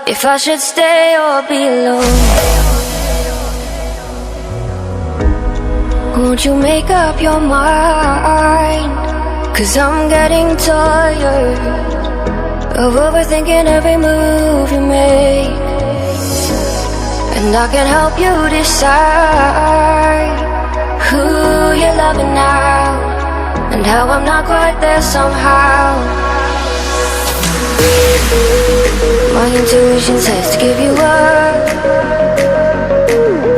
if I should stay or be alone. Won't you make up your mind? 'Cause I'm getting tired of overthinking every move you make. And I can help you decide who you're loving now, and how I'm not quite there somehow. My intuition says to give you up,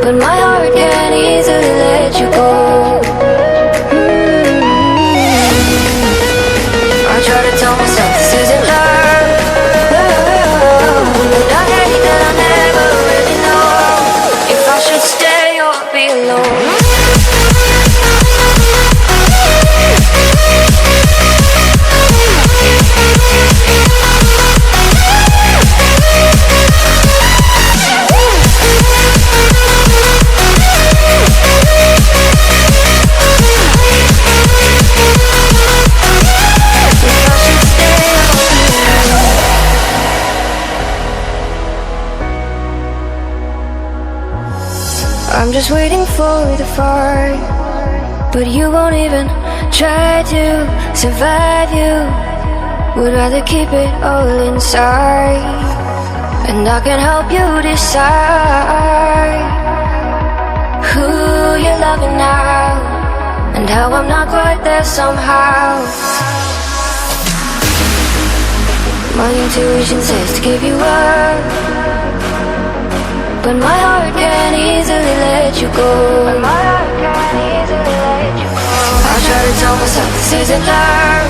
but my heart can't easily let you go. I try to tell myself this isn't love, but I hate that I never really know if I should stay or be alone. I'm just waiting for the fight, but you won't even try to survive. You would rather keep it all inside, and I can help you decide who you're loving now, and how I'm not quite there somehow. My intuition says to give you up, but my heart can't easily let you go. I try to tell myself this isn't love,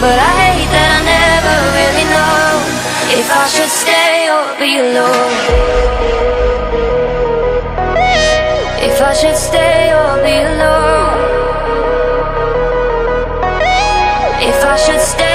but I hate that I never really know if I should stay or be alone. If I should stay or be alone. If I should stay